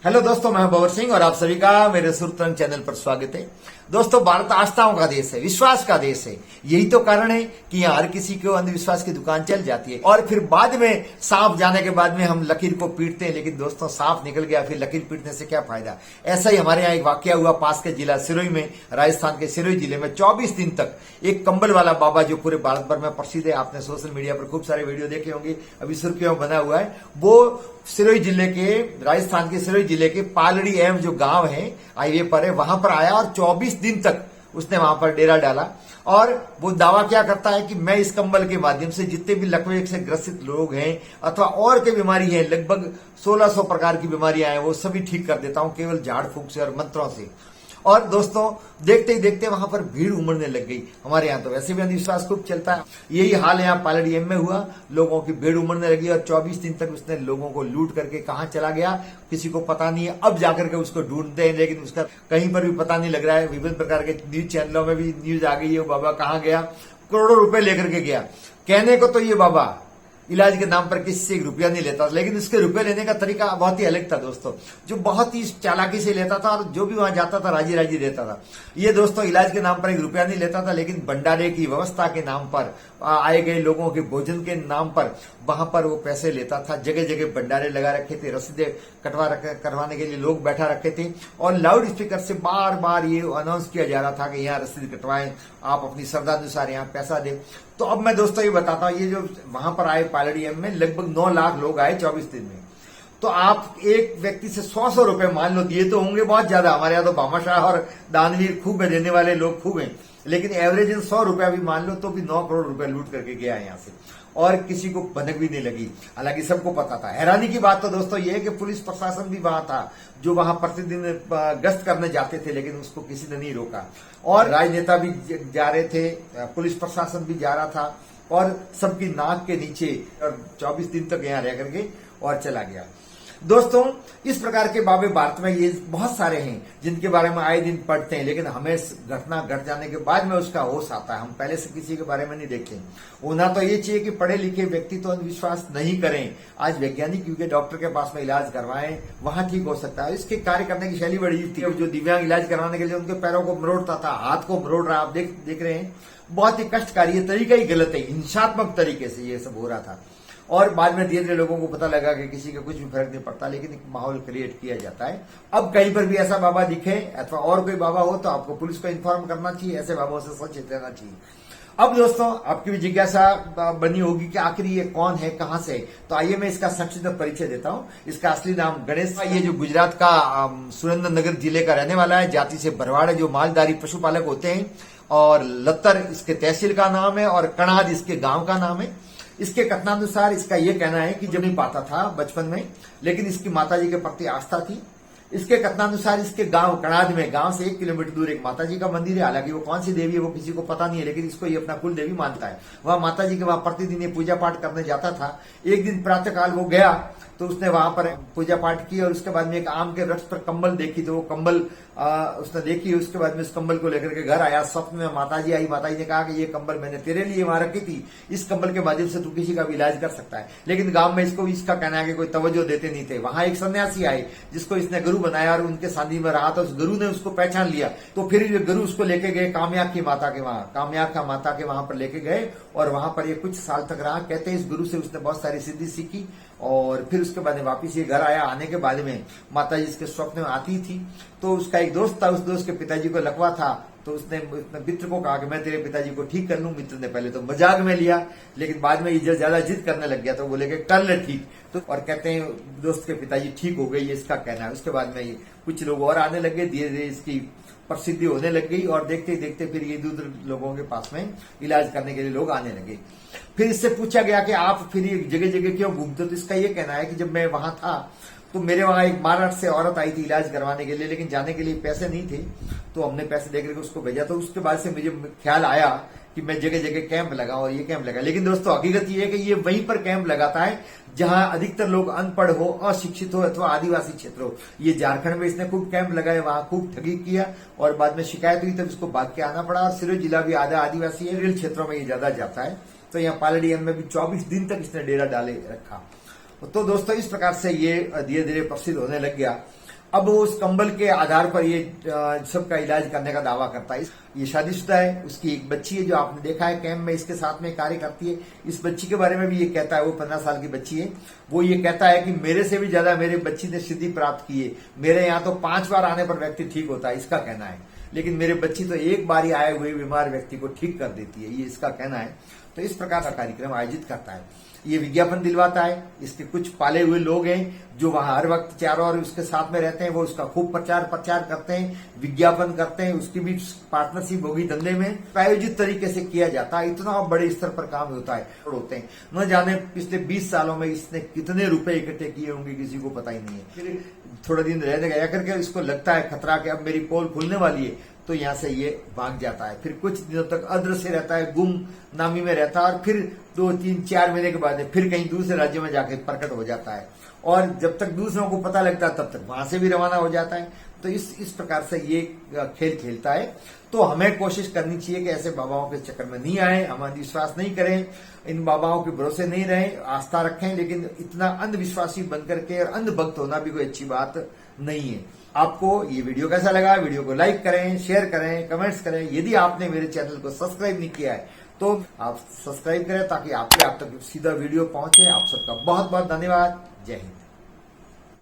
Hello दोस्तों, मैं बबर सिंह और आप सभी का मेरे सुरतरंग चैनल पर स्वागत है। दोस्तों, भारत आस्थाओं का देश है, विश्वास का देश है। यही तो कारण है कि यहाँ हर किसी को अंधविश्वास की दुकान चल जाती है और फिर बाद में सांप जाने के बाद में हम लकीर को पीटते हैं। लेकिन दोस्तों, सांप निकल गया, फिर लकीर पीटने से क्या फायदा। ऐसा ही हमारे यहाँ एक वाकया हुआ पास के जिला सिरोही में, राजस्थान के सिरोही जिले में 24 दिन तक एक कंबल वाला बाबा जो पूरे भारत भर में प्रसिद्ध है, आपने सोशल मीडिया पर खूब सारे वीडियो देखे होंगे, अभी सुर्खियों में बना हुआ है। वो सिरोही जिले के, राजस्थान के सिरोही जिले के पालड़ी एम जो गांव है, हाईवे पर है, वहां पर आया और 24 दिन तक उसने वहां पर डेरा डाला। और वो दावा क्या करता है कि मैं इस कंबल के माध्यम से जितने भी लकवे से ग्रसित लोग हैं अथवा और की बीमारी है, लगभग 1600 प्रकार की बीमारियां हैं, वो सभी ठीक कर देता हूं केवल झाड़ फूंक से और मंत्रों से। और दोस्तों, देखते ही देखते वहां पर भीड़ उमड़ने लग गई। हमारे यहाँ तो वैसे भी अंधविश्वास खूब चलता है, यही हाल यहाँ पालड़ी एम में हुआ। लोगों की भीड़ उमड़ने लगी और 24 दिन तक उसने लोगों को लूट करके कहां चला गया किसी को पता नहीं है। अब जाकर के उसको ढूंढते हैं, लेकिन उसका कहीं पर भी पता नहीं लग रहा है। विभिन्न प्रकार के न्यूज चैनलों में भी न्यूज आ गई है, बाबा कहां गया, करोड़ों रुपए लेकर के गया। कहने को तो ये बाबा इलाज के नाम पर किसी से 1 रुपया नहीं लेता, लेकिन उसके रुपए लेने का तरीका बहुत ही अलग था दोस्तों, जो बहुत ही चालाकी से लेता था और जो भी वहां जाता था राजी राजी देता था। ये दोस्तों इलाज के नाम पर 1 रुपया नहीं लेता था, लेकिन भंडारे की व्यवस्था के नाम पर, आए गए लोगों के भोजन के नाम पर वहां पर वो पैसे लेता था। जगह जगह भंडारे लगा रखे थे, रसीदें करवाने के लिए लोग बैठा रखे थे और लाउड स्पीकर से बार बार ये अनाउंस किया जा रहा था कि यहाँ रसीद कटवाएं, आप अपनी श्रद्धानुसार यहाँ पैसा दें। तो अब मैं दोस्तों ये बताता हूँ, ये जो वहां पर आए पालड़ी एम में लगभग 9 लाख लोग आए 24 दिन में। तो आप एक व्यक्ति से 100 रुपए मान लो दिए तो होंगे बहुत ज्यादा। हमारे यहाँ तो भामाशाह और दानवीर खूब है, देने वाले लोग खूब हैं, लेकिन एवरेज 100 रुपया भी मान लो तो भी 9 करोड़ रुपए लूट करके गया यहाँ से और किसी को भनक भी नहीं लगी। हालांकि सबको पता था। हैरानी की बात तो दोस्तों ये है कि पुलिस प्रशासन भी वहां था, जो वहां प्रतिदिन गश्त करने जाते थे, लेकिन उसको किसी ने नहीं रोका। और राजनेता भी जा रहे थे, पुलिस प्रशासन भी जा रहा था और सबकी नाक के नीचे और 24 दिन तक यहाँ रह करके और चला गया। दोस्तों, इस प्रकार के बाबे भारत में ये बहुत सारे हैं जिनके बारे में आए दिन पढ़ते हैं, लेकिन हमें घटना घट जाने के बाद में उसका होश आता है। हम पहले से किसी के बारे में नहीं देखें। होना तो ये चाहिए कि पढ़े लिखे व्यक्ति तो अंधविश्वास नहीं करें। आज वैज्ञानिक युग है, डॉक्टर के पास में इलाज करवाएं, वहां ठीक हो सकता है। इसके कार्य करने की शैली बड़ी थी। जो दिव्यांग इलाज करवाने के लिए उनके पैरों को मरोड़ता था, हाथ को मरोड़ रहा, आप देख रहे हैं, बहुत ही कष्टकारी। ये तरीका ही गलत है, हिंसात्मक तरीके से ये सब हो रहा था। और बाद में धीरे धीरे लोगों को पता लगा कि किसी का कुछ भी फर्क नहीं पड़ता, लेकिन एक माहौल क्रिएट किया जाता है। अब कहीं पर भी ऐसा बाबा दिखे अथवा और कोई बाबा हो तो आपको पुलिस को इन्फॉर्म करना चाहिए, ऐसे बाबाओं से सचेत रहना चाहिए। अब दोस्तों, आपकी भी जिज्ञासा बनी होगी कि आखिर ये कौन है, कहां से। तो आइए मैं इसका संक्षिप्त परिचय देता हूं। इसका असली नाम गणेश। ये जो गुजरात का सुरेंद्रनगर जिले का रहने वाला है, जाति से भरवाड़ है, जो मालधारी पशुपालक होते हैं। और लत्तर इसके तहसील का नाम है और कणाद इसके गांव का नाम है। इसके कथनानुसार इसका यह कहना है कि जब नहीं पाता था बचपन में, लेकिन इसकी माताजी के प्रति आस्था थी। इसके कथनानुसार इसके गांव कणाद में, गांव से 1 किलोमीटर दूर एक माताजी का मंदिर है। हालांकि वो कौन सी देवी है वो किसी को पता नहीं है, लेकिन इसको ये अपना कुल देवी मानता है। वह माताजी के वहां प्रतिदिन ये पूजा पाठ करने जाता था। एक दिन प्रातःकाल वो गया तो उसने वहां पर पूजा पाठ की और उसके बाद में एक आम के वृक्ष पर कंबल देखी, तो वो कंबल उसने देखी। उसके बाद में इस कंबल को लेकर के घर आया। स्वप्न में माताजी आई। माताजी ने कहा कि ये कंबल मैंने तेरे लिए वहां रखी थी, इस कंबल के माध्यम से तू किसी का भी इलाज कर सकता है। लेकिन गांव में इसको इसका कहना है कि कोई तवज्जो देते नहीं थे। वहां एक सन्यासी आए जिसको इसने गुरु बनाया और उनके सानिध्य में रहा, तो उस गुरु ने उसको पहचान लिया। तो फिर ये गुरु उसको लेके गए कामयाख्या माता के वहां, कामयाख्या माता के वहां पर लेके गए और वहां पर ये कुछ साल तक रहा। कहते हैं इस गुरु से उसने बहुत सारी सिद्धि सीखी और फिर उसके बाद वापिस ये घर आया। आने के बाद में माता जी इसके स्वप्न में आती थी, तो उसका एक दोस्त था, उस दोस्त के पिताजी को लकवा था, तो उसने मित्र को कहा कि मैं तेरे पिताजी को ठीक कर लूं। मित्र ने पहले तो मजाक में लिया, लेकिन बाद में ये ज्यादा जिद करने लग गया, तो बोले कि कर ले ठीक। तो और कहते हैं दोस्त के पिताजी ठीक हो गए, ये इसका कहना है। उसके बाद में ये कुछ लोग और आने लगे, धीरे धीरे इसकी प्रसिद्धि होने लग गई और देखते ही देखते फिर ये दूसरे लोगों के पास में इलाज करने के लिए लोग आने लगे। फिर इससे पूछा गया कि आप फिर ये जगह जगह क्यों घूमते हो, तो इसका ये कहना है कि जब मैं वहां था तो मेरे वहां एक महाराष्ट्र से औरत आई थी इलाज करवाने के लिए, लेकिन जाने के लिए पैसे नहीं थे, तो हमने पैसे देकर उसको भेजा। तो उसके बाद से मुझे ख्याल आया कि मैं जगह जगह कैंप लगाऊं और ये कैंप लगा। लेकिन दोस्तों, हकीकत ये है कि ये वहीं पर कैंप लगाता है जहां अधिकतर लोग अनपढ़ हो, अशिक्षित हो अथवा आदिवासी क्षेत्र हो। ये झारखंड में इसने खूब कैंप लगाए, वहां खूब ठगी किया और बाद में शिकायत हुई तब इसको भाग के आना पड़ा। और सिरोही जिला भी आधा आदिवासी है, रेल क्षेत्रों में ये ज्यादा जाता है। तो यहाँ पालड़ी एम में भी 24 दिन तक इसने डेरा डाले रखा। तो दोस्तों, इस प्रकार से ये धीरे धीरे प्रसिद्ध होने लग गया। अब वो उस कंबल के आधार पर ये सबका इलाज करने का दावा करता है। ये शादीशुदा है, उसकी एक बच्ची है जो आपने देखा है कैंप में इसके साथ में कार्य करती है। इस बच्ची के बारे में भी ये कहता है, वो 15 साल की बच्ची है, वो ये कहता है कि मेरे से भी ज्यादा मेरे बच्ची ने सिद्धि प्राप्त की है। मेरे यहाँ तो 5 बार आने पर व्यक्ति ठीक होता है, इसका कहना है, लेकिन मेरे बच्ची तो एक बार ही आए हुए बीमार व्यक्ति को ठीक कर देती है, ये इसका कहना है। तो इस प्रकार का कार्यक्रम आयोजित करता है। ये विज्ञापन दिलवाता है। इसके कुछ पाले हुए लोग हैं जो वहां हर वक्त चारों ओर उसके साथ में रहते हैं, वो उसका खूब प्रचार करते हैं, विज्ञापन करते हैं। उसकी भी पार्टनरशिप होगी धंधे में, प्रायोजित तरीके से किया जाता है। इतना बड़े स्तर पर काम होता है, होते हैं। न जाने पिछले 20 सालों में इसने कितने रुपए इकट्ठे किए होंगे, किसी को पता ही नहीं है। फिर थोड़ा दिन रहने गया करके इसको लगता है खतरा कि अब मेरी पोल खुलने वाली है, तो यहाँ से ये भाग जाता है। फिर कुछ दिनों तक अदृश्य रहता है, गुमनामी में रहता है, और फिर 2, 3, 4 महीने के बाद फिर कहीं दूसरे राज्य में जाके प्रकट हो जाता है। और जब तक दूसरों को पता लगता है तब तक वहां से भी रवाना हो जाता है। तो इस प्रकार से ये खेल खेलता है। तो हमें कोशिश करनी चाहिए कि ऐसे बाबाओं के चक्कर में नहीं आए, हम अंधविश्वास नहीं करें, इन बाबाओं के भरोसे नहीं रहें, आस्था रखें, लेकिन इतना अंधविश्वासी बनकर के और अंधभक्त होना भी कोई अच्छी बात नहीं है। आपको ये वीडियो कैसा लगा? वीडियो को लाइक करें, शेयर करें, कमेंट्स करें। यदि आपने मेरे चैनल को सब्सक्राइब नहीं किया है तो आप सब्सक्राइब करें ताकि आप तक सीधा वीडियो पहुंचे। आप सबका बहुत बहुत धन्यवाद। जय हिंद।